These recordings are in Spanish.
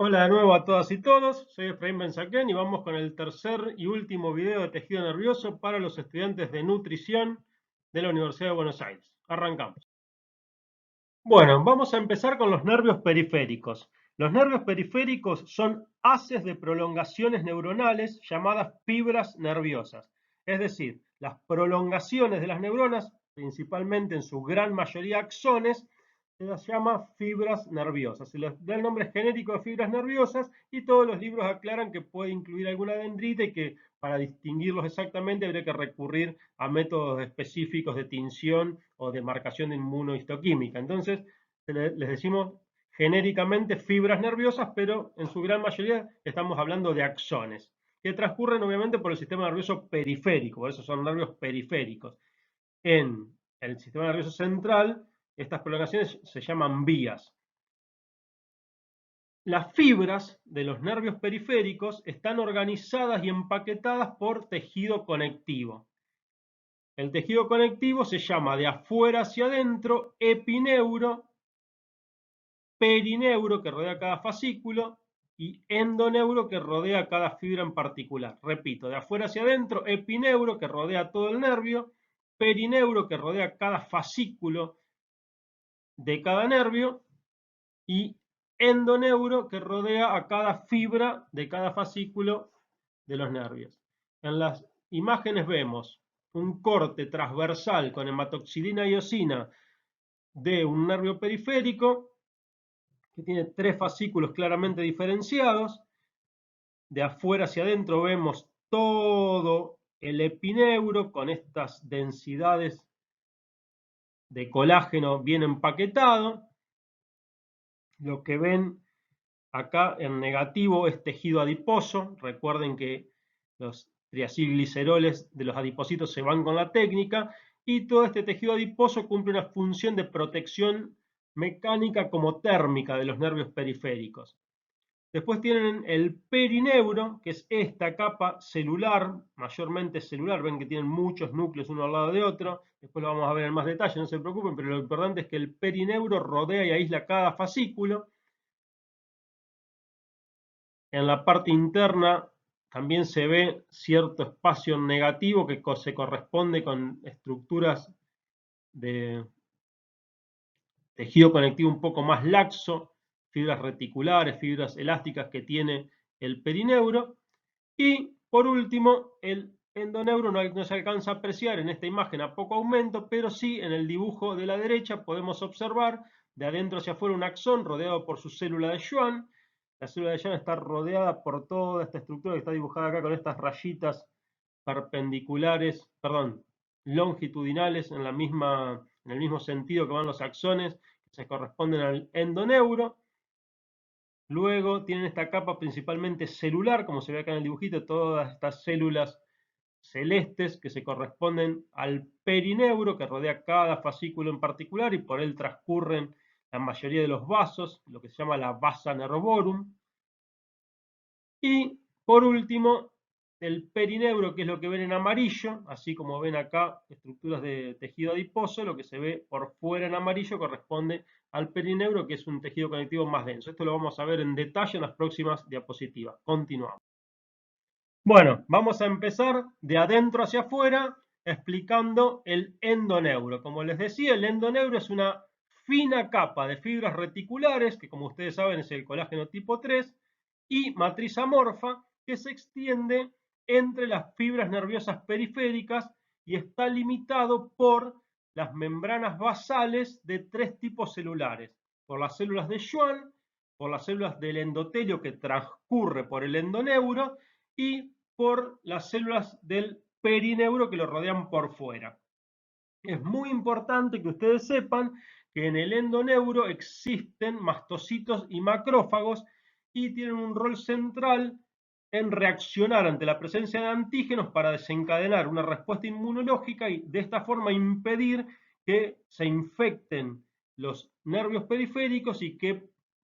Hola de nuevo a todas y todos, soy Efraín Benzaquén y vamos con el tercer y último video de tejido nervioso para los estudiantes de nutrición de la Universidad de Buenos Aires. Arrancamos. Bueno, vamos a empezar con los nervios periféricos. Los nervios periféricos son haces de prolongaciones neuronales llamadas fibras nerviosas. Es decir, las prolongaciones de las neuronas, principalmente en su gran mayoría axones, se las llama fibras nerviosas. Se les da el nombre genérico de fibras nerviosas y todos los libros aclaran que puede incluir alguna dendrita y que para distinguirlos exactamente habría que recurrir a métodos específicos de tinción o de marcación de inmunohistoquímica. Entonces, les decimos genéricamente fibras nerviosas, pero en su gran mayoría estamos hablando de axones, que transcurren obviamente por el sistema nervioso periférico, por eso son nervios periféricos. En el sistema nervioso central, estas prolongaciones se llaman vías. Las fibras de los nervios periféricos están organizadas y empaquetadas por tejido conectivo. El tejido conectivo se llama de afuera hacia adentro epineuro, perineuro que rodea cada fascículo y endoneuro que rodea cada fibra en particular. Repito, de afuera hacia adentro, epineuro que rodea todo el nervio, perineuro que rodea cada fascículo de cada nervio y endoneuro que rodea a cada fibra de cada fascículo de los nervios. En las imágenes vemos un corte transversal con hematoxilina y eosina de un nervio periférico que tiene tres fascículos claramente diferenciados. De afuera hacia adentro vemos todo el epineuro con estas densidades de colágeno bien empaquetado. Lo que ven acá en negativo es tejido adiposo. Recuerden que los triacilgliceroles de los adipocitos se van con la técnica y todo este tejido adiposo cumple una función de protección mecánica como térmica de los nervios periféricos. Después tienen el perineuro, que es esta capa celular, mayormente celular, ven que tienen muchos núcleos uno al lado de otro, después lo vamos a ver en más detalle, no se preocupen, pero lo importante es que el perineuro rodea y aísla cada fascículo. En la parte interna también se ve cierto espacio negativo que se corresponde con estructuras de tejido conectivo un poco más laxo, fibras reticulares, fibras elásticas que tiene el perineuro. Y por último, el endoneuro no se alcanza a apreciar en esta imagen a poco aumento, pero sí en el dibujo de la derecha podemos observar de adentro hacia afuera un axón rodeado por su célula de Schwann. La célula de Schwann está rodeada por toda esta estructura que está dibujada acá con estas rayitas perpendiculares, perdón, longitudinales en el mismo sentido que van los axones, que se corresponden al endoneuro. Luego tienen esta capa principalmente celular, como se ve acá en el dibujito, todas estas células celestes que se corresponden al perineuro, que rodea cada fascículo en particular y por él transcurren la mayoría de los vasos, lo que se llama la vasa nervorum. Y por último, el perineuro, que es lo que ven en amarillo, así como ven acá estructuras de tejido adiposo, lo que se ve por fuera en amarillo corresponde al perineuro, que es un tejido conectivo más denso. Esto lo vamos a ver en detalle en las próximas diapositivas. Continuamos. Bueno, vamos a empezar de adentro hacia afuera explicando el endoneuro. Como les decía, el endoneuro es una fina capa de fibras reticulares, que como ustedes saben es el colágeno tipo 3, y matriz amorfa, que se extiende entre las fibras nerviosas periféricas y está limitado por las membranas basales de tres tipos celulares, por las células de Schwann, por las células del endotelio que transcurre por el endoneuro y por las células del perineuro que lo rodean por fuera. Es muy importante que ustedes sepan que en el endoneuro existen mastocitos y macrófagos y tienen un rol central en reaccionar ante la presencia de antígenos para desencadenar una respuesta inmunológica y de esta forma impedir que se infecten los nervios periféricos y que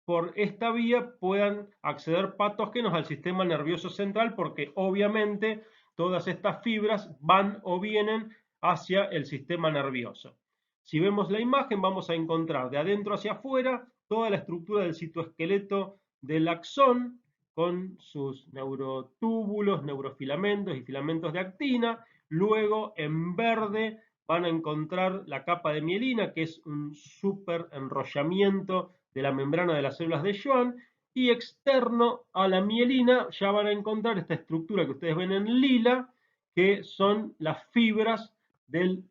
por esta vía puedan acceder patógenos al sistema nervioso central, porque obviamente todas estas fibras van o vienen hacia el sistema nervioso. Si vemos la imagen vamos a encontrar de adentro hacia afuera toda la estructura del citoesqueleto del axón con sus neurotúbulos, neurofilamentos y filamentos de actina. Luego en verde van a encontrar la capa de mielina, que es un súper enrollamiento de la membrana de las células de Schwann. Y externo a la mielina ya van a encontrar esta estructura que ustedes ven en lila, que son las fibras del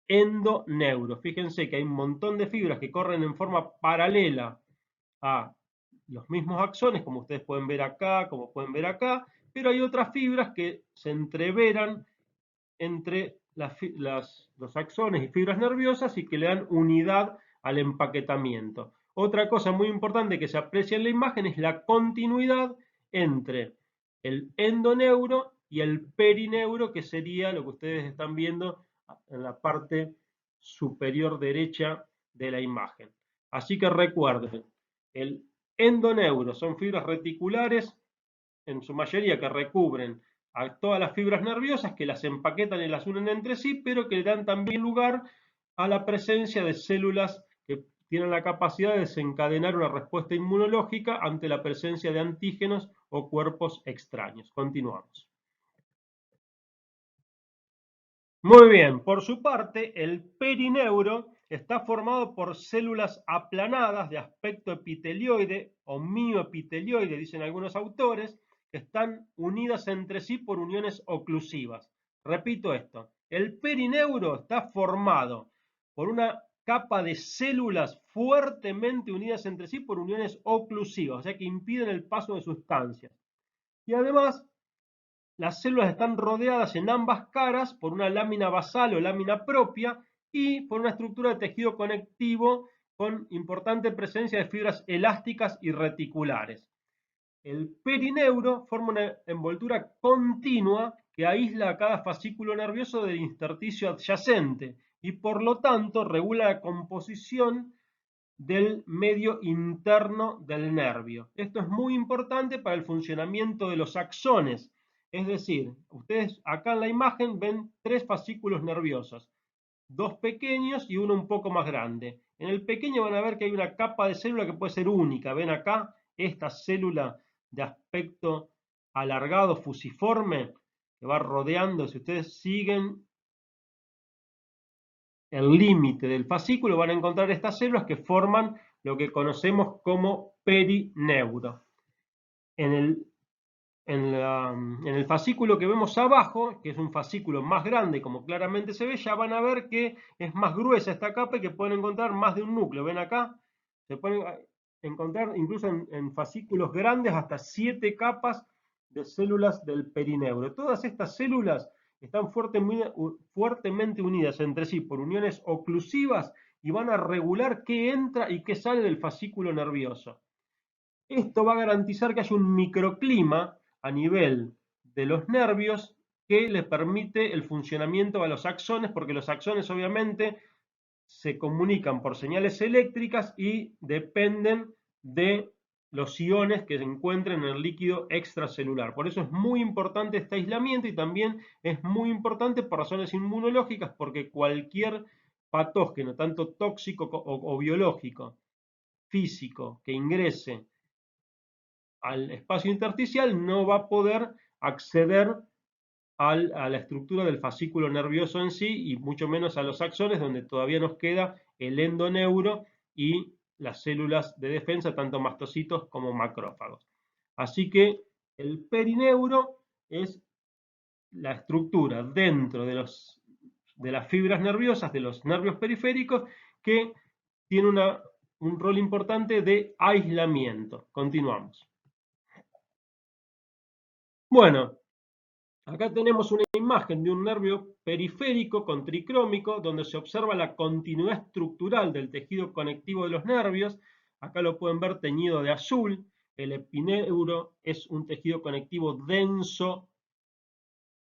endoneuro. Fíjense que hay un montón de fibras que corren en forma paralela a los mismos axones, como ustedes pueden ver acá, como pueden ver acá, pero hay otras fibras que se entreveran entre los axones y fibras nerviosas y que le dan unidad al empaquetamiento. Otra cosa muy importante que se aprecia en la imagen es la continuidad entre el endoneuro y el perineuro, que sería lo que ustedes están viendo en la parte superior derecha de la imagen. Así que recuerden, el endoneuro son fibras reticulares, en su mayoría que recubren a todas las fibras nerviosas, que las empaquetan y las unen entre sí, pero que dan también lugar a la presencia de células que tienen la capacidad de desencadenar una respuesta inmunológica ante la presencia de antígenos o cuerpos extraños. Continuamos. Muy bien, por su parte, el perineuro está formado por células aplanadas de aspecto epitelioide o mioepitelioide, dicen algunos autores, que están unidas entre sí por uniones oclusivas. Repito esto, el perineuro está formado por una capa de células fuertemente unidas entre sí por uniones oclusivas, o sea que impiden el paso de sustancias. Y además las células están rodeadas en ambas caras por una lámina basal o lámina propia y por una estructura de tejido conectivo con importante presencia de fibras elásticas y reticulares. El perineuro forma una envoltura continua que aísla a cada fascículo nervioso del intersticio adyacente y por lo tanto regula la composición del medio interno del nervio. Esto es muy importante para el funcionamiento de los axones. Es decir, ustedes acá en la imagen ven 3 fascículos nerviosos, 2 pequeños y uno un poco más grande. En el pequeño van a ver que hay una capa de célula que puede ser única. Ven acá esta célula de aspecto alargado, fusiforme, que va rodeando. Si ustedes siguen el límite del fascículo, van a encontrar estas células que forman lo que conocemos como perineuro. En el fascículo que vemos abajo, que es un fascículo más grande, como claramente se ve, ya van a ver que es más gruesa esta capa y que pueden encontrar más de un núcleo. ¿Ven acá? Se pueden encontrar incluso en fascículos grandes hasta 7 capas de células del perineuro. Todas estas células están fuertemente unidas entre sí por uniones oclusivas y van a regular qué entra y qué sale del fascículo nervioso. Esto va a garantizar que haya un microclima a nivel de los nervios que les permite el funcionamiento a los axones, porque los axones obviamente se comunican por señales eléctricas y dependen de los iones que se encuentren en el líquido extracelular. Por eso es muy importante este aislamiento y también es muy importante por razones inmunológicas, porque cualquier patógeno, tanto tóxico o biológico, físico, que ingrese al espacio intersticial no va a poder acceder a la estructura del fascículo nervioso en sí y mucho menos a los axones, donde todavía nos queda el endoneuro y las células de defensa, tanto mastocitos como macrófagos. Así que el perineuro es la estructura dentro de las fibras nerviosas, de los nervios periféricos, que tiene un rol importante de aislamiento. Continuamos. Bueno, acá tenemos una imagen de un nervio periférico con tricrómico donde se observa la continuidad estructural del tejido conectivo de los nervios. Acá lo pueden ver teñido de azul. El epineuro es un tejido conectivo denso,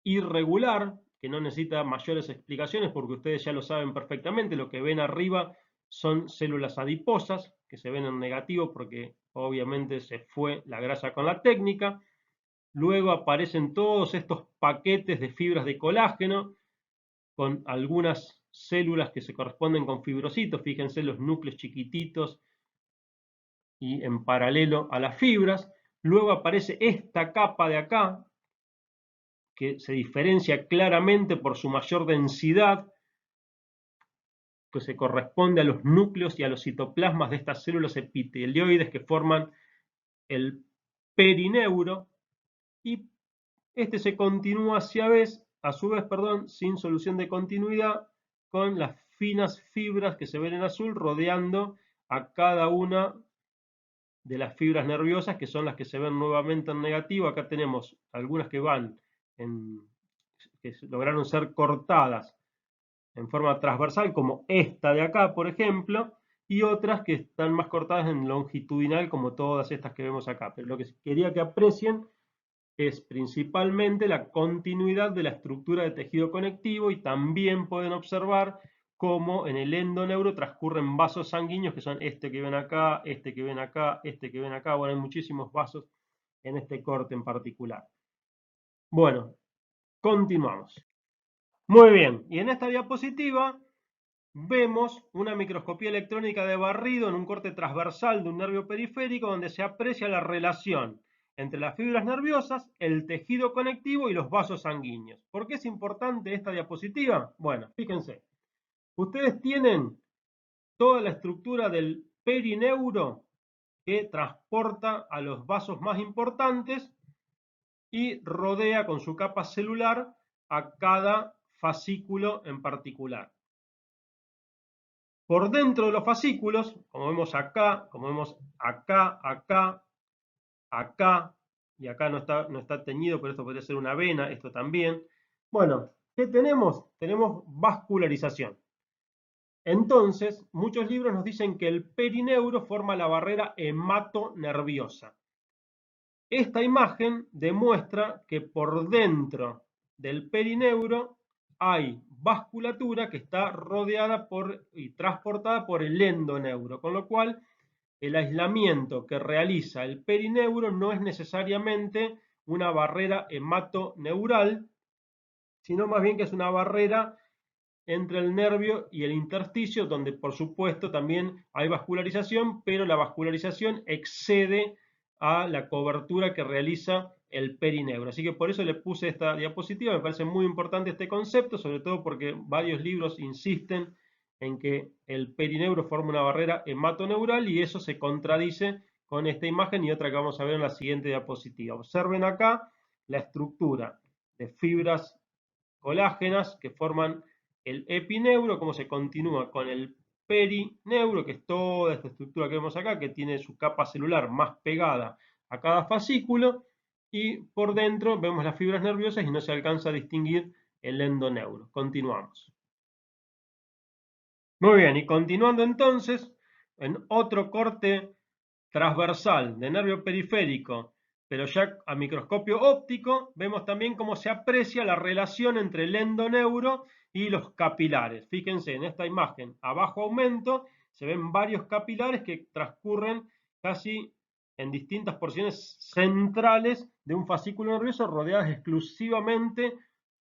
irregular, que no necesita mayores explicaciones porque ustedes ya lo saben perfectamente. Lo que ven arriba son células adiposas que se ven en negativo porque obviamente se fue la grasa con la técnica. Luego aparecen todos estos paquetes de fibras de colágeno con algunas células que se corresponden con fibrocitos. Fíjense los núcleos chiquititos y en paralelo a las fibras. Luego aparece esta capa de acá, que se diferencia claramente por su mayor densidad, que se corresponde a los núcleos y a los citoplasmas de estas células epitelioides que forman el perineuro, y este se continúa a su vez, sin solución de continuidad, con las finas fibras que se ven en azul rodeando a cada una de las fibras nerviosas, que son las que se ven nuevamente en negativo. Acá tenemos algunas que que lograron ser cortadas en forma transversal, como esta de acá, por ejemplo, y otras que están más cortadas en longitudinal, como todas estas que vemos acá. Pero lo que quería que aprecien es principalmente la continuidad de la estructura de tejido conectivo, y también pueden observar cómo en el endoneuro transcurren vasos sanguíneos, que son este que ven acá, este que ven acá, este que ven acá. Bueno, hay muchísimos vasos en este corte en particular. Bueno, continuamos. Muy bien, y en esta diapositiva vemos una microscopía electrónica de barrido en un corte transversal de un nervio periférico, donde se aprecia la relación entre las fibras nerviosas, el tejido conectivo y los vasos sanguíneos. ¿Por qué es importante esta diapositiva? Bueno, fíjense, ustedes tienen toda la estructura del perineuro, que transporta a los vasos más importantes y rodea con su capa celular a cada fascículo en particular. Por dentro de los fascículos, como vemos acá, acá, y acá no está teñido, pero esto podría ser una vena, esto también. Bueno, ¿qué tenemos? Tenemos vascularización. Entonces, muchos libros nos dicen que el perineuro forma la barrera hematonerviosa. Esta imagen demuestra que por dentro del perineuro hay vasculatura que está rodeada y transportada por el endoneuro, con lo cual el aislamiento que realiza el perineuro no es necesariamente una barrera hematoneural, sino más bien que es una barrera entre el nervio y el intersticio, donde por supuesto también hay vascularización, pero la vascularización excede a la cobertura que realiza el perineuro. Así que por eso le puse esta diapositiva. Me parece muy importante este concepto, sobre todo porque varios libros insisten en que el perineuro forma una barrera hematoneural, y eso se contradice con esta imagen y otra que vamos a ver en la siguiente diapositiva. Observen acá la estructura de fibras colágenas que forman el epineuro, cómo se continúa con el perineuro, que es toda esta estructura que vemos acá, que tiene su capa celular más pegada a cada fascículo, y por dentro vemos las fibras nerviosas y no se alcanza a distinguir el endoneuro. Continuamos. Muy bien, y continuando entonces, en otro corte transversal de nervio periférico, pero ya a microscopio óptico, vemos también cómo se aprecia la relación entre el endoneuro y los capilares. Fíjense en esta imagen, a bajo aumento, se ven varios capilares que transcurren casi en distintas porciones centrales de un fascículo nervioso, rodeadas exclusivamente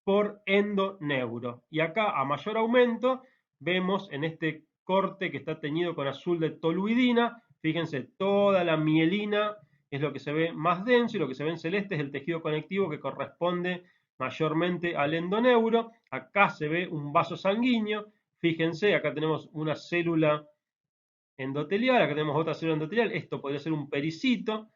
por endoneuro. Y acá, a mayor aumento, vemos en este corte que está teñido con azul de toluidina, fíjense, toda la mielina es lo que se ve más denso, y lo que se ve en celeste es el tejido conectivo que corresponde mayormente al endoneuro. Acá se ve un vaso sanguíneo, fíjense, acá tenemos una célula endotelial, acá tenemos otra célula endotelial, esto podría ser un pericito.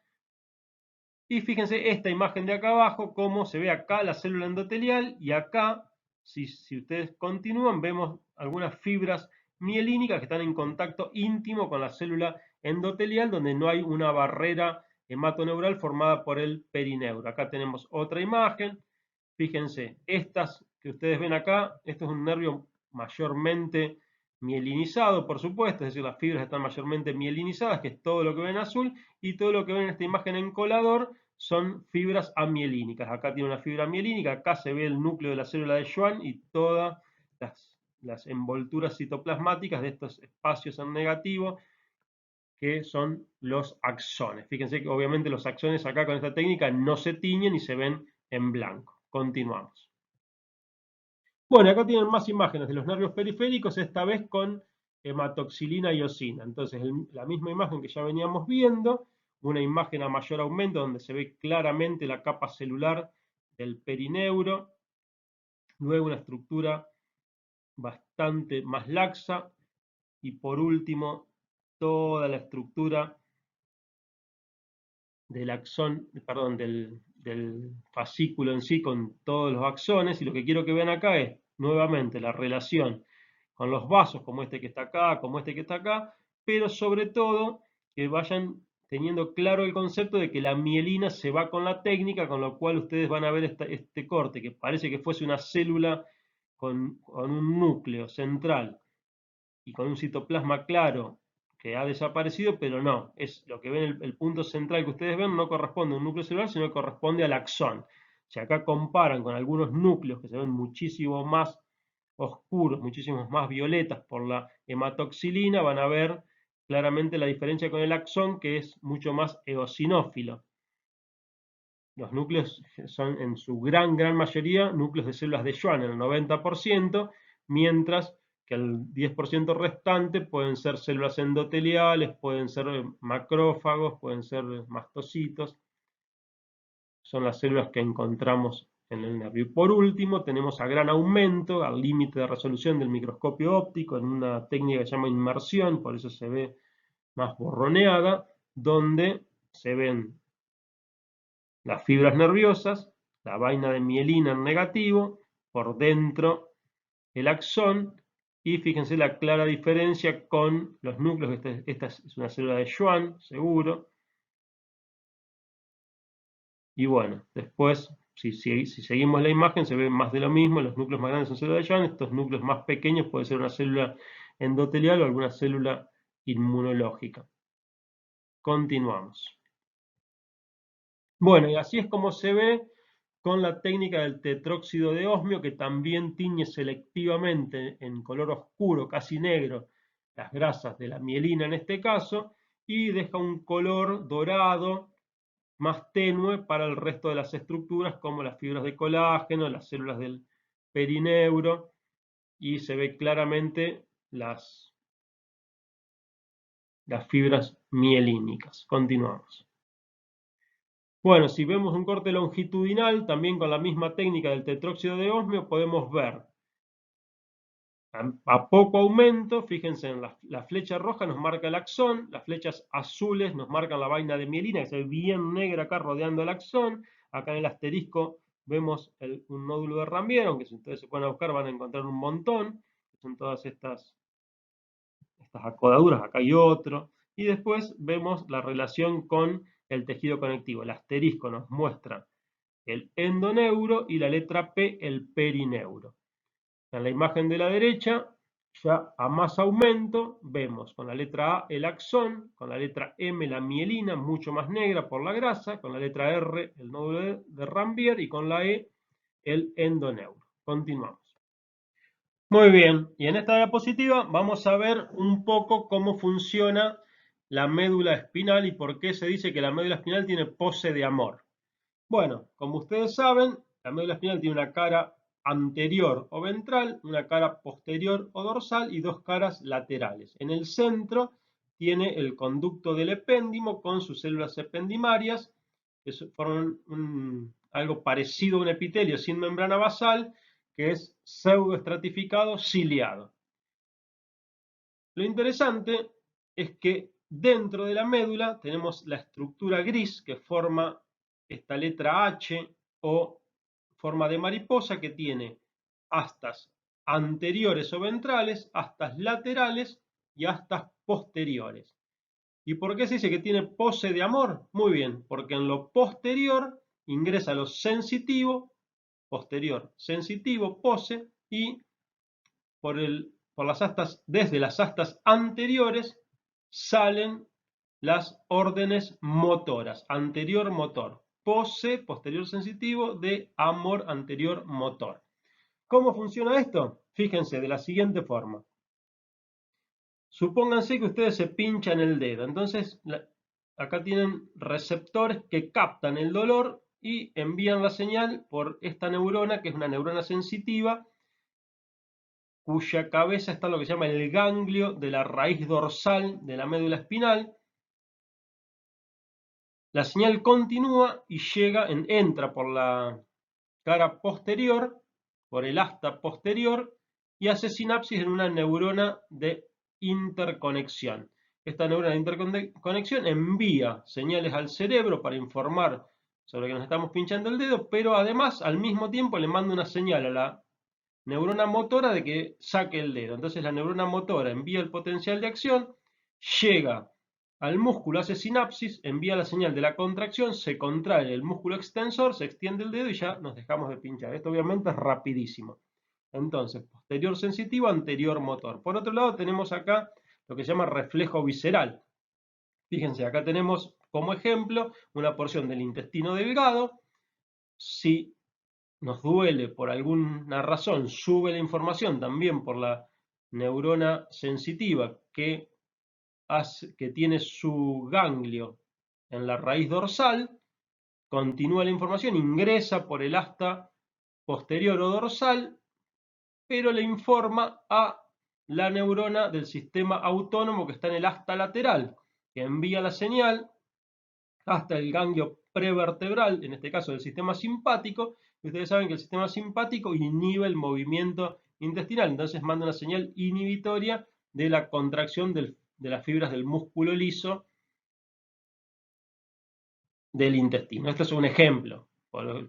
Y fíjense esta imagen de acá abajo, cómo se ve acá la célula endotelial, y acá, si ustedes continúan, vemos algunas fibras mielínicas que están en contacto íntimo con la célula endotelial, donde no hay una barrera hematoneural formada por el perineuro. Acá tenemos otra imagen. Fíjense, estas que ustedes ven acá, esto es un nervio mayormente mielinizado, por supuesto, es decir, las fibras están mayormente mielinizadas, que es todo lo que ven azul, y todo lo que ven en esta imagen en colador son fibras amielínicas. Acá tiene una fibra mielínica, acá se ve el núcleo de la célula de Schwann y todas las envolturas citoplasmáticas de estos espacios en negativo, que son los axones. Fíjense que obviamente los axones acá con esta técnica no se tiñen y se ven en blanco. Continuamos. Bueno, acá tienen más imágenes de los nervios periféricos, esta vez con hematoxilina y eosina. Entonces, la misma imagen que ya veníamos viendo, una imagen a mayor aumento donde se ve claramente la capa celular del perineuro, luego una estructura bastante más laxa y por último toda la estructura del axón, perdón, del fascículo en sí con todos los axones, y lo que quiero que vean acá es nuevamente la relación con los vasos como este que está acá, como este que está acá, pero sobre todo que vayan teniendo claro el concepto de que la mielina se va con la técnica, con lo cual ustedes van a ver este corte que parece que fuese una célula con un núcleo central y con un citoplasma claro que ha desaparecido, pero no, es lo que ven, el punto central que ustedes ven no corresponde a un núcleo celular, sino que corresponde al axón. Si acá comparan con algunos núcleos que se ven muchísimo más oscuros, muchísimos más violetas por la hematoxilina, van a ver claramente la diferencia con el axón, que es mucho más eosinófilo. Los núcleos son en su gran mayoría núcleos de células de Schwann, el 90%, mientras que el 10% restante pueden ser células endoteliales, pueden ser macrófagos, pueden ser mastocitos. Son las células que encontramos en el nervio. Y por último, tenemos a gran aumento, al límite de resolución del microscopio óptico, en una técnica que se llama inmersión, por eso se ve más borroneada, donde se ven las fibras nerviosas, la vaina de mielina en negativo, por dentro el axón, y fíjense la clara diferencia con los núcleos. Esta es una célula de Schwann, seguro. Y bueno, después, si seguimos la imagen, se ve más de lo mismo. Los núcleos más grandes son células de Schwann, estos núcleos más pequeños puede ser una célula endotelial o alguna célula inmunológica. Continuamos. Bueno, y así es como se ve con la técnica del tetróxido de osmio, que también tiñe selectivamente en color oscuro, casi negro, las grasas de la mielina en este caso, y deja un color dorado más tenue para el resto de las estructuras, como las fibras de colágeno, las células del perineuro, y se ve claramente las fibras mielínicas. Continuamos. Bueno, si vemos un corte longitudinal, también con la misma técnica del tetróxido de osmio, podemos ver a poco aumento. Fíjense, en la flecha roja nos marca el axón, las flechas azules nos marcan la vaina de mielina, que se ve bien negra acá rodeando el axón. Acá en el asterisco vemos un nódulo de Rambier, aunque si ustedes se pueden buscar van a encontrar un montón, que son todas estas acodaduras. Acá hay otro. Y después vemos la relación con el tejido conectivo. El asterisco nos muestra el endoneuro y la letra P el perineuro. En la imagen de la derecha, ya a más aumento, vemos con la letra A el axón, con la letra M la mielina, mucho más negra por la grasa, con la letra R el nódulo de Rambier y con la E el endoneuro. Continuamos. Muy bien, y en esta diapositiva vamos a ver un poco cómo funciona la médula espinal y por qué se dice que la médula espinal tiene pose de amor. Bueno, como ustedes saben, la médula espinal tiene una cara anterior o ventral, una cara posterior o dorsal y dos caras laterales. En el centro tiene el conducto del epéndimo con sus células ependimarias, que forman algo parecido a un epitelio sin membrana basal, que es pseudoestratificado ciliado. Lo interesante es que dentro de la médula tenemos la estructura gris que forma esta letra H o forma de mariposa, que tiene astas anteriores o ventrales, astas laterales y astas posteriores. ¿Y por qué se dice que tiene pose de amor? Muy bien, porque en lo posterior ingresa lo sensitivo, posterior, sensitivo, pose, y por las astas, desde las astas anteriores salen las órdenes motoras. Anterior motor, pose, posterior sensitivo, de amor, anterior motor. ¿Cómo funciona esto? Fíjense de la siguiente forma. Supónganse que ustedes se pinchan el dedo. Entonces, acá tienen receptores que captan el dolor y envían la señal por esta neurona, que es una neurona sensitiva, cuya cabeza está lo que se llama el ganglio de la raíz dorsal de la médula espinal. La señal continúa y entra por la cara posterior, por el asta posterior, y hace sinapsis en una neurona de interconexión. Esta neurona de interconexión envía señales al cerebro para informar sobre que nos estamos pinchando el dedo, pero además al mismo tiempo le manda una señal a la neurona motora de que saque el dedo. Entonces la neurona motora envía el potencial de acción, llega al músculo, hace sinapsis, envía la señal de la contracción, se contrae el músculo extensor, se extiende el dedo y ya nos dejamos de pinchar. Esto obviamente es rapidísimo. Entonces, posterior sensitivo, anterior motor. Por otro lado, tenemos acá lo que se llama reflejo visceral. Fíjense, acá tenemos como ejemplo una porción del intestino delgado. Si nos duele por alguna razón, sube la información también por la neurona sensitiva que tiene su ganglio en la raíz dorsal, continúa la información, ingresa por el asta posterior o dorsal, pero le informa a la neurona del sistema autónomo que está en el asta lateral, que envía la señal hasta el ganglio prevertebral, en este caso del sistema simpático, y ustedes saben que el sistema simpático inhibe el movimiento intestinal, entonces manda una señal inhibitoria de la contracción de las fibras del músculo liso del intestino. Esto es un ejemplo.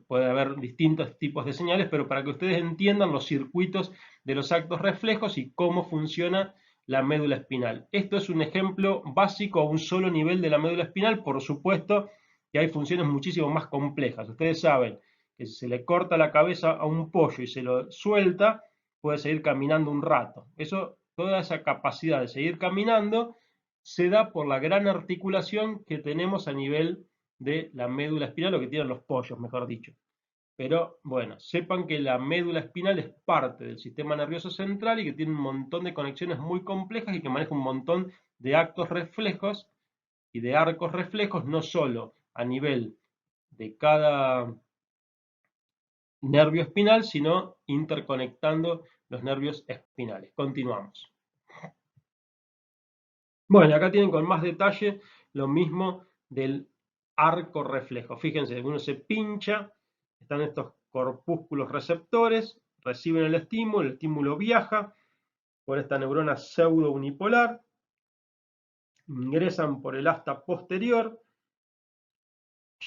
Puede haber distintos tipos de señales, pero para que ustedes entiendan los circuitos de los actos reflejos y cómo funciona la médula espinal. Esto es un ejemplo básico a un solo nivel de la médula espinal. Por supuesto que hay funciones muchísimo más complejas. Ustedes saben que si se le corta la cabeza a un pollo y se lo suelta, puede seguir caminando un rato. Toda esa capacidad de seguir caminando se da por la gran articulación que tenemos a nivel de la médula espinal, lo que tienen los pollos, mejor dicho. Pero bueno, sepan que la médula espinal es parte del sistema nervioso central y que tiene un montón de conexiones muy complejas y que maneja un montón de actos reflejos y de arcos reflejos, no solo a nivel de cada nervio espinal, sino interconectando los nervios espinales. Continuamos. Bueno, acá tienen con más detalle lo mismo del arco reflejo. Fíjense, uno se pincha, están estos corpúsculos receptores, reciben el estímulo viaja por esta neurona pseudo unipolar, ingresan por el asta posterior,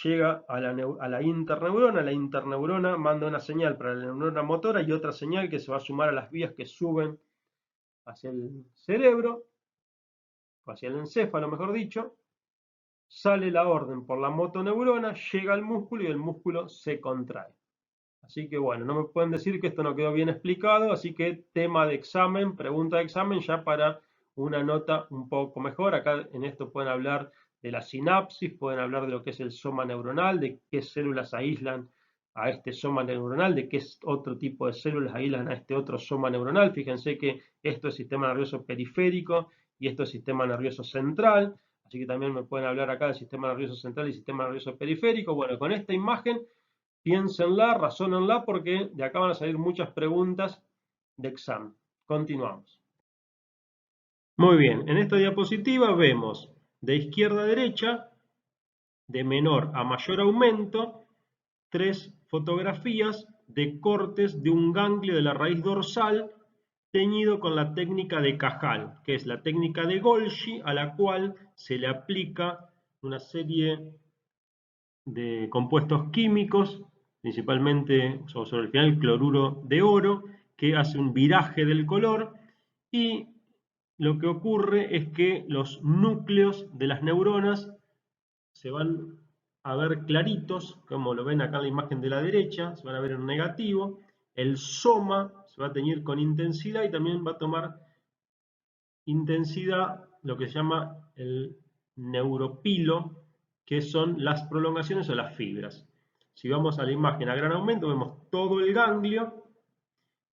llega a la interneurona manda una señal para la neurona motora y otra señal que se va a sumar a las vías que suben hacia el cerebro, o hacia el encéfalo, mejor dicho. Sale la orden por la motoneurona, llega al músculo y el músculo se contrae. Así que bueno, no me pueden decir que esto no quedó bien explicado, así que tema de examen, pregunta de examen ya para una nota un poco mejor. Acá en esto pueden hablar de la sinapsis, pueden hablar de lo que es el soma neuronal, de qué células aíslan a este soma neuronal, de qué otro tipo de células aíslan a este otro soma neuronal. Fíjense que esto es sistema nervioso periférico y esto es sistema nervioso central. Así que también me pueden hablar acá del sistema nervioso central y sistema nervioso periférico. Bueno, con esta imagen piénsenla, razónenla, porque de acá van a salir muchas preguntas de examen. Continuamos. Muy bien, en esta diapositiva vemos de izquierda a derecha, de menor a mayor aumento, 3 fotografías de cortes de un ganglio de la raíz dorsal teñido con la técnica de Cajal, que es la técnica de Golgi, a la cual se le aplica una serie de compuestos químicos, principalmente sobre el final cloruro de oro, que hace un viraje del color y lo que ocurre es que los núcleos de las neuronas se van a ver claritos, como lo ven acá en la imagen de la derecha, se van a ver en negativo. El soma se va a teñir con intensidad y también va a tomar intensidad lo que se llama el neuropilo, que son las prolongaciones o las fibras. Si vamos a la imagen a gran aumento, vemos todo el ganglio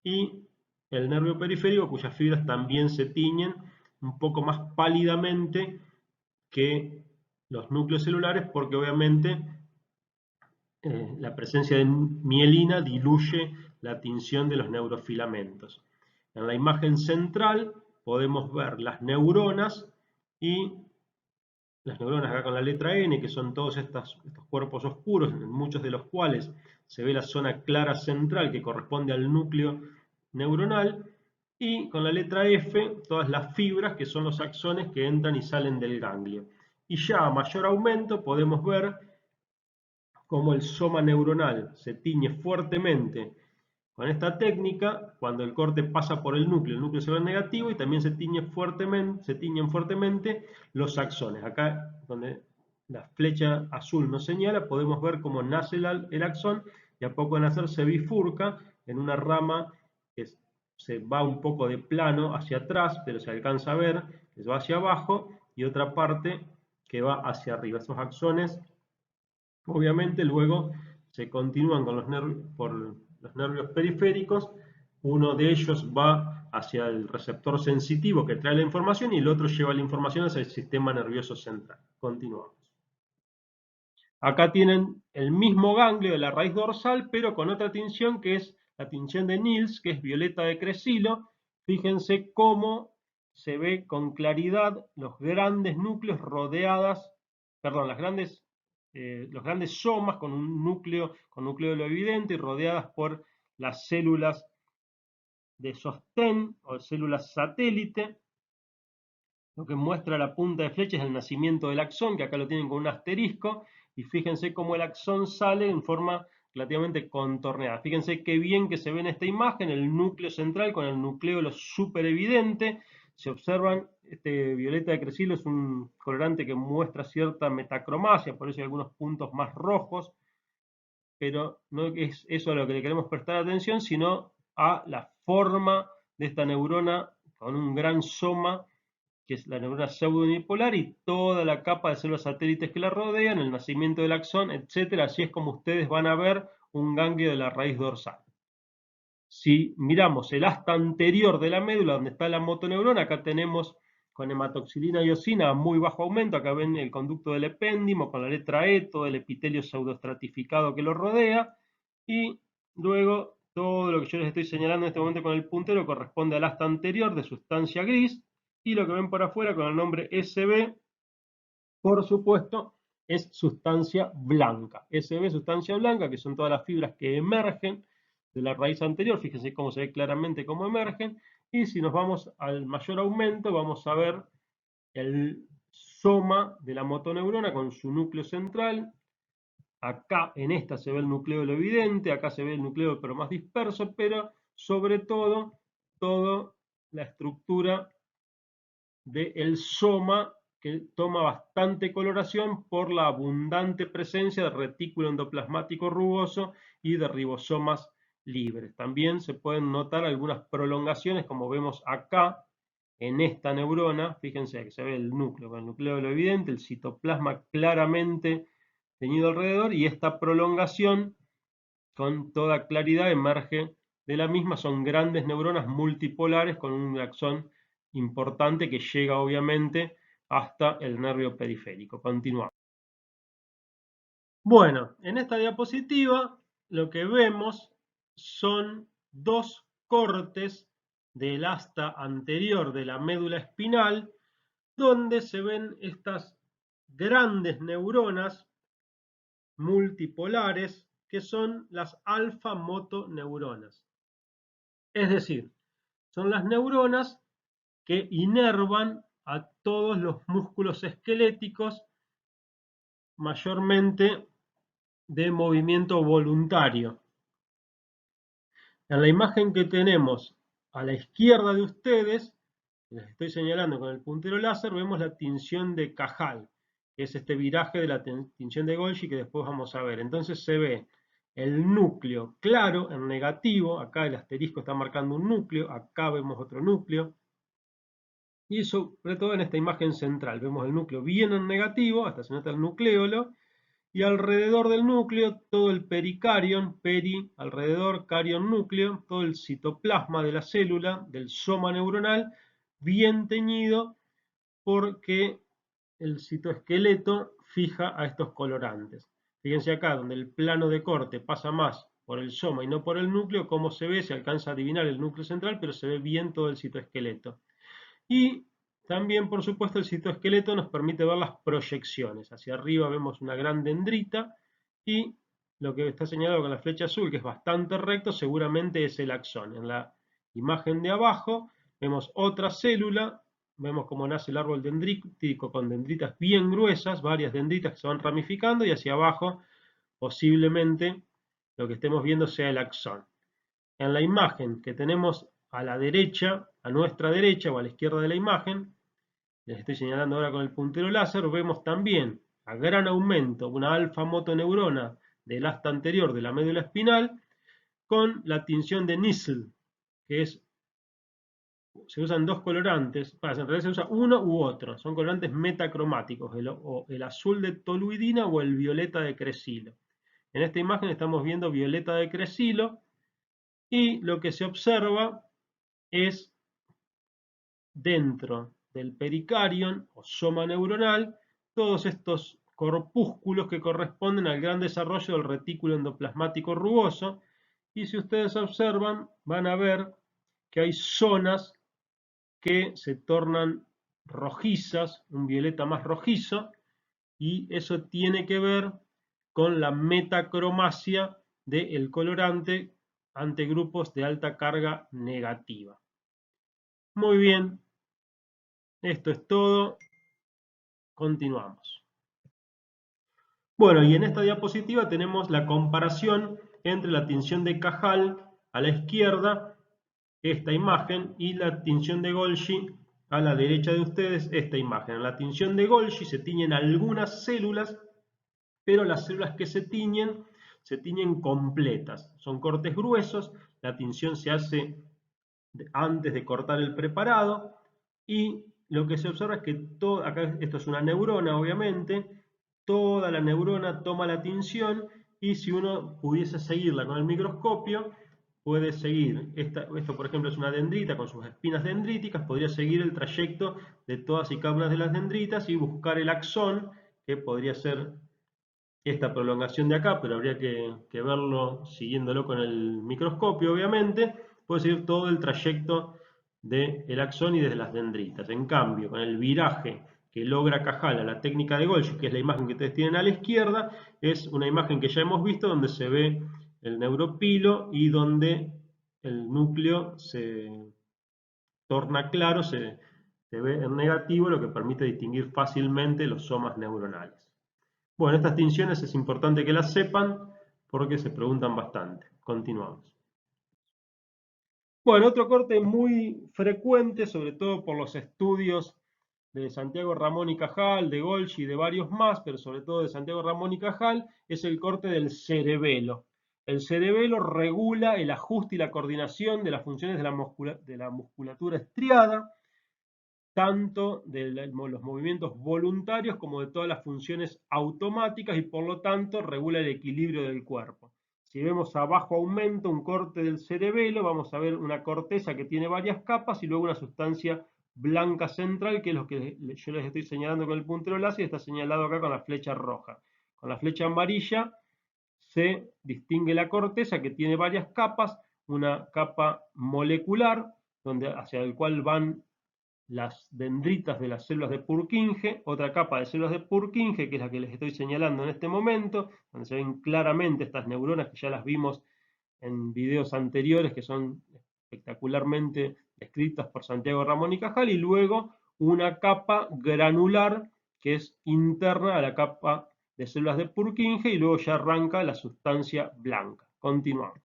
y el nervio periférico, cuyas fibras también se tiñen un poco más pálidamente que los núcleos celulares, porque obviamente la presencia de mielina diluye la tinción de los neurofilamentos. En la imagen central podemos ver las neuronas y las neuronas acá con la letra N, que son todos estos cuerpos oscuros, en muchos de los cuales se ve la zona clara central que corresponde al núcleo neuronal, y con la letra F todas las fibras que son los axones que entran y salen del ganglio. Y ya a mayor aumento podemos ver cómo el soma neuronal se tiñe fuertemente con esta técnica cuando el corte pasa por el núcleo se ve negativo y también se tiñen fuertemente los axones. Acá donde la flecha azul nos señala podemos ver cómo nace el axón y a poco de nacer se bifurca en una rama que se va un poco de plano hacia atrás, pero se alcanza a ver que va hacia abajo, y otra parte que va hacia arriba. Esos axones obviamente luego se continúan con por los nervios periféricos. Uno de ellos va hacia el receptor sensitivo que trae la información y el otro lleva la información hacia el sistema nervioso central. Continuamos. Acá tienen el mismo ganglio de la raíz dorsal, pero con otra tinción que es la tinción de Nils, que es violeta de Cresilo. Fíjense cómo se ve con claridad los grandes núcleos perdón, los grandes somas con un núcleo, con núcleo evidente y rodeadas por las células de sostén o células satélite. Lo que muestra la punta de flecha es el nacimiento del axón, que acá lo tienen con un asterisco, y fíjense cómo el axón sale en forma relativamente contorneada. Fíjense qué bien que se ve en esta imagen el núcleo central con el nucleolo súper evidente. Se observan, este violeta de Cresilo es un colorante que muestra cierta metacromacia, por eso hay algunos puntos más rojos, pero no es eso a lo que le queremos prestar atención, sino a la forma de esta neurona con un gran soma, que es la neurona pseudodipolar, y toda la capa de células satélites que la rodean, el nacimiento del axón, etc. Así es como ustedes van a ver un ganglio de la raíz dorsal. Si miramos el asta anterior de la médula, donde está la motoneurona, acá tenemos con hematoxilina y eosina a muy bajo aumento. Acá ven el conducto del epéndimo con la letra E, todo el epitelio pseudoestratificado que lo rodea, y luego todo lo que yo les estoy señalando en este momento con el puntero corresponde al asta anterior de sustancia gris, y lo que ven por afuera con el nombre SB, por supuesto, es sustancia blanca. SB, sustancia blanca, que son todas las fibras que emergen de la raíz anterior. Fíjense cómo se ve claramente cómo emergen. Y si nos vamos al mayor aumento, vamos a ver el soma de la motoneurona con su núcleo central. Acá en esta se ve el nucleolo evidente, acá se ve el nucleo pero más disperso, pero sobre todo, toda la estructura del soma, que toma bastante coloración por la abundante presencia de retículo endoplasmático rugoso y de ribosomas libres. También se pueden notar algunas prolongaciones, como vemos acá en esta neurona. Fíjense que se ve el núcleo, con el nucleolo evidente, el citoplasma claramente teñido alrededor, y esta prolongación con toda claridad emerge de la misma. Son grandes neuronas multipolares con un axón importante que llega obviamente hasta el nervio periférico. Continuamos. Bueno, en esta diapositiva lo que vemos son dos cortes del asta anterior de la médula espinal, donde se ven estas grandes neuronas multipolares que son las alfa-motoneuronas. Es decir, son las neuronas que inervan a todos los músculos esqueléticos, mayormente de movimiento voluntario. En la imagen que tenemos a la izquierda de ustedes, les estoy señalando con el puntero láser, vemos la tinción de Cajal, que es este viraje de la tinción de Golgi que después vamos a ver. Entonces se ve el núcleo claro en negativo, acá el asterisco está marcando un núcleo, acá vemos otro núcleo, y sobre todo en esta imagen central vemos el núcleo bien en negativo, hasta se nota el nucleolo, y alrededor del núcleo todo el pericarion, alrededor, carion, núcleo, todo el citoplasma de la célula, del soma neuronal, bien teñido porque el citoesqueleto fija a estos colorantes. Fíjense acá, donde el plano de corte pasa más por el soma y no por el núcleo, como se ve, se alcanza a adivinar el núcleo central, pero se ve bien todo el citoesqueleto. Y también, por supuesto, el citoesqueleto nos permite ver las proyecciones. Hacia arriba vemos una gran dendrita y lo que está señalado con la flecha azul, que es bastante recto, seguramente es el axón. En la imagen de abajo vemos otra célula, vemos cómo nace el árbol dendrítico con dendritas bien gruesas, varias dendritas que se van ramificando, y hacia abajo posiblemente lo que estemos viendo sea el axón. En la imagen que tenemos a la derecha, a nuestra derecha o a la izquierda de la imagen, les estoy señalando ahora con el puntero láser, vemos también a gran aumento una alfa motoneurona del asta anterior de la médula espinal con la tinción de Nissl, que es, se usan dos colorantes, en realidad se usa uno u otro, son colorantes metacromáticos, el azul de toluidina o el violeta de cresilo. En esta imagen estamos viendo violeta de cresilo y lo que se observa es dentro del pericarion o soma neuronal todos estos corpúsculos que corresponden al gran desarrollo del retículo endoplasmático rugoso, y si ustedes observan van a ver que hay zonas que se tornan rojizas, un violeta más rojizo, y eso tiene que ver con la metacromacia del colorante ante grupos de alta carga negativa. Muy bien, esto es todo. Continuamos. Bueno, y en esta diapositiva tenemos la comparación entre la tinción de Cajal a la izquierda, esta imagen, y la tinción de Golgi a la derecha de ustedes, esta imagen. En la tinción de Golgi se tiñen algunas células, pero las células que se tiñen completas. Son cortes gruesos, la tinción se hace antes de cortar el preparado, y lo que se observa es que acá esto es una neurona, obviamente, toda la neurona toma la tinción, y si uno pudiese seguirla con el microscopio, puede seguir, esto por ejemplo es una dendrita con sus espinas dendríticas, podría seguir el trayecto de todas y cada una de las dendritas y buscar el axón, que podría ser esta prolongación de acá, pero habría que verlo siguiéndolo con el microscopio, obviamente. Puede seguir todo el trayecto del axón y desde las dendritas. En cambio, con el viraje que logra Cajal a la técnica de Golgi, que es la imagen que ustedes tienen a la izquierda, es una imagen que ya hemos visto donde se ve el neuropilo y donde el núcleo se torna claro, se ve en negativo, lo que permite distinguir fácilmente los somas neuronales. Bueno, estas tinciones es importante que las sepan porque se preguntan bastante. Continuamos. Bueno, otro corte muy frecuente, sobre todo por los estudios de Santiago Ramón y Cajal, de Golgi y de varios más, pero sobre todo de Santiago Ramón y Cajal, es el corte del cerebelo. El cerebelo regula el ajuste y la coordinación de las funciones de la musculatura estriada, tanto de los movimientos voluntarios como de todas las funciones automáticas, y por lo tanto regula el equilibrio del cuerpo. Si vemos a bajo aumento un corte del cerebelo, vamos a ver una corteza que tiene varias capas y luego una sustancia blanca central, que es lo que yo les estoy señalando con el puntero láser, y está señalado acá con la flecha roja. Con la flecha amarilla se distingue la corteza, que tiene varias capas, una capa molecular, hacia el cual van las dendritas de las células de Purkinje, otra capa de células de Purkinje, que es la que les estoy señalando en este momento, donde se ven claramente estas neuronas que ya las vimos en videos anteriores, que son espectacularmente descritas por Santiago Ramón y Cajal, y luego una capa granular que es interna a la capa de células de Purkinje, y luego ya arranca la sustancia blanca. Continuamos.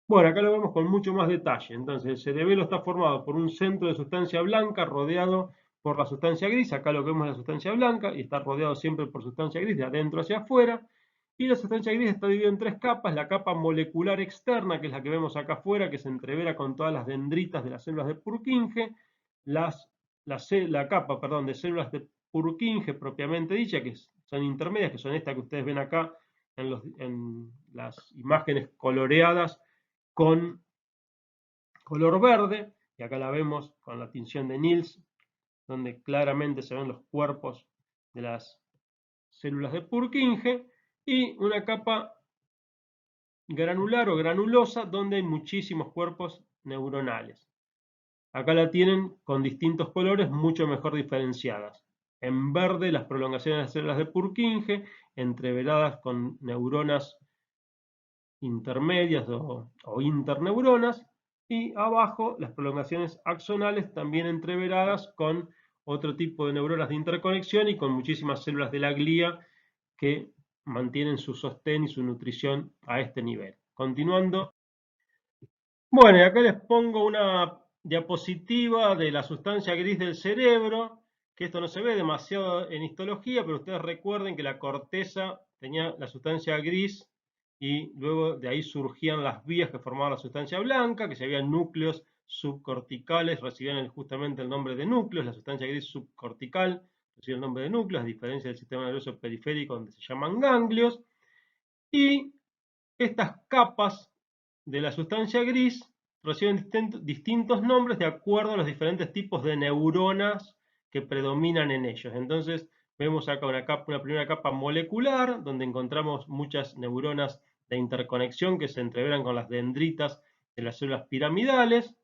Bueno, acá lo vemos con mucho más detalle. Entonces, el cerebelo está formado por un centro de sustancia blanca rodeado por la sustancia gris. Acá lo que vemos es la sustancia blanca y está rodeado siempre por sustancia gris de adentro hacia afuera. Y la sustancia gris está dividida en tres capas. La capa molecular externa, que es la que vemos acá afuera, que se entrevera con todas las dendritas de las células de Purkinje. La capa, perdón, de células de Purkinje propiamente dicha, que son intermedias, que son estas que ustedes ven acá en las imágenes coloreadas con color verde, y acá la vemos con la tinción de Nils, donde claramente se ven los cuerpos de las células de Purkinje, y una capa granular o granulosa, donde hay muchísimos cuerpos neuronales. Acá la tienen con distintos colores mucho mejor diferenciadas. En verde las prolongaciones de células de Purkinje, entreveradas con neuronas intermedias o interneuronas, y abajo las prolongaciones axonales también entreveradas con otro tipo de neuronas de interconexión y con muchísimas células de la glía que mantienen su sostén y su nutrición a este nivel. Continuando. Bueno, y acá les pongo una diapositiva de la sustancia gris del cerebro, que esto no se ve demasiado en histología, pero ustedes recuerden que la corteza tenía la sustancia gris y luego de ahí surgían las vías que formaban la sustancia blanca, que si había núcleos subcorticales recibían justamente el nombre de núcleos, la sustancia gris subcortical recibe el nombre de núcleos, a diferencia del sistema nervioso periférico donde se llaman ganglios, y estas capas de la sustancia gris reciben distintos nombres de acuerdo a los diferentes tipos de neuronas que predominan en ellos. Entonces, vemos acá una primera capa molecular, donde encontramos muchas neuronas de interconexión que se entreveran con las dendritas de las células piramidales.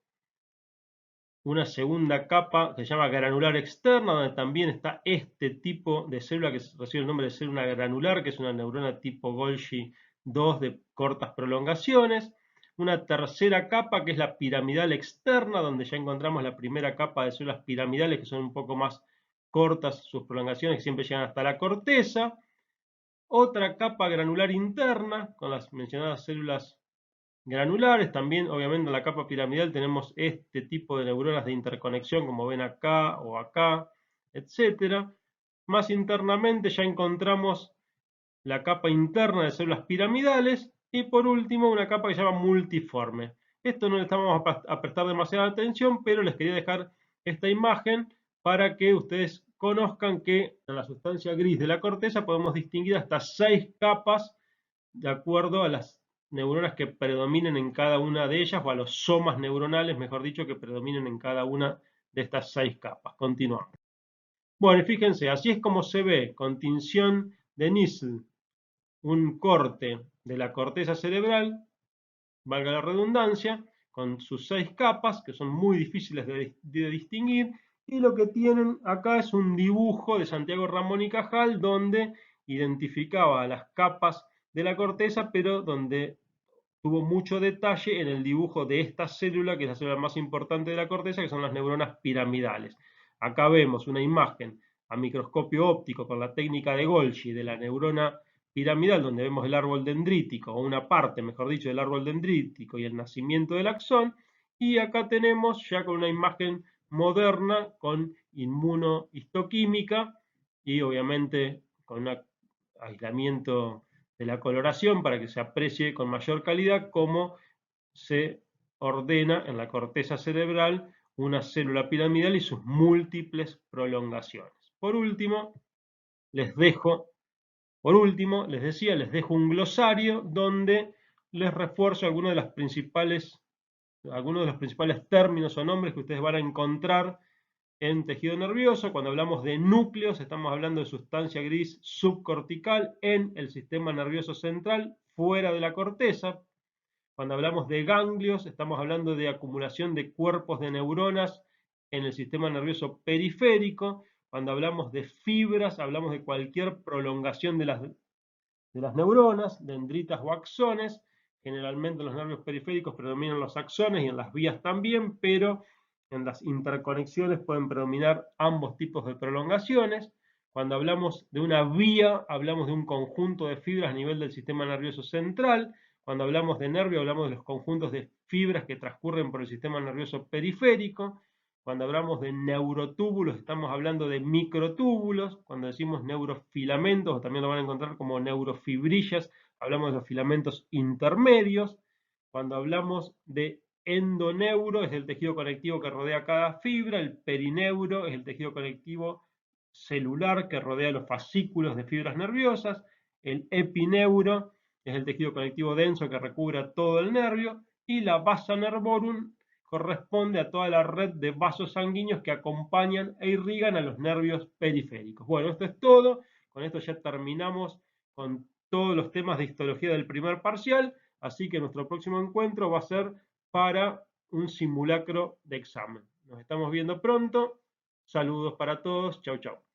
Una segunda capa que se llama granular externa, donde también está este tipo de célula que recibe el nombre de célula granular, que es una neurona tipo Golgi 2 de cortas prolongaciones. Una tercera capa que es la piramidal externa, donde ya encontramos la primera capa de células piramidales que son un poco más cortas sus prolongaciones, que siempre llegan hasta la corteza. Otra capa granular interna, con las mencionadas células granulares. También, obviamente, en la capa piramidal tenemos este tipo de neuronas de interconexión, como ven acá o acá, etcétera. Más internamente ya encontramos la capa interna de células piramidales y por último una capa que se llama multiforme. Esto no le estamos a prestar demasiada atención, pero les quería dejar esta imagen para que ustedes conozcan que en la sustancia gris de la corteza podemos distinguir hasta 6 capas de acuerdo a las neuronas que predominen en cada una de ellas, o a los somas neuronales, mejor dicho, que predominen en cada una de estas 6 capas. Continuamos. Bueno, y fíjense, así es como se ve con tinción de Nissl un corte de la corteza cerebral, valga la redundancia, con sus 6 capas, que son muy difíciles de distinguir, y lo que tienen acá es un dibujo de Santiago Ramón y Cajal, donde identificaba las capas de la corteza, pero donde tuvo mucho detalle en el dibujo de esta célula, que es la célula más importante de la corteza, que son las neuronas piramidales. Acá vemos una imagen a microscopio óptico con la técnica de Golgi de la neurona piramidal, donde vemos el árbol dendrítico, o una parte, mejor dicho, del árbol dendrítico y el nacimiento del axón. Y acá tenemos ya con una imagen moderna con inmunohistoquímica y obviamente con un aislamiento de la coloración para que se aprecie con mayor calidad cómo se ordena en la corteza cerebral una célula piramidal y sus múltiples prolongaciones. Por último, les decía, les dejo un glosario donde les refuerzo algunos de los principales términos o nombres que ustedes van a encontrar en tejido nervioso. Cuando hablamos de núcleos, estamos hablando de sustancia gris subcortical en el sistema nervioso central, fuera de la corteza. Cuando hablamos de ganglios, estamos hablando de acumulación de cuerpos de neuronas en el sistema nervioso periférico. Cuando hablamos de fibras, hablamos de cualquier prolongación de las neuronas, dendritas o axones. Generalmente en los nervios periféricos predominan los axones y en las vías también, pero en las interconexiones pueden predominar ambos tipos de prolongaciones. Cuando hablamos de una vía, hablamos de un conjunto de fibras a nivel del sistema nervioso central. Cuando hablamos de nervio, hablamos de los conjuntos de fibras que transcurren por el sistema nervioso periférico. Cuando hablamos de neurotúbulos, estamos hablando de microtúbulos. Cuando decimos neurofilamentos, o también lo van a encontrar como neurofibrillas, hablamos de los filamentos intermedios. Cuando hablamos de endoneuro, es el tejido conectivo que rodea cada fibra. El perineuro es el tejido conectivo celular que rodea los fascículos de fibras nerviosas. El epineuro es el tejido conectivo denso que recubre todo el nervio. Y la vasa nervorum corresponde a toda la red de vasos sanguíneos que acompañan e irrigan a los nervios periféricos. Bueno, esto es todo. Con esto ya terminamos con todos los temas de histología del primer parcial. Así que nuestro próximo encuentro va a ser para un simulacro de examen. Nos estamos viendo pronto. Saludos para todos. Chau, chau.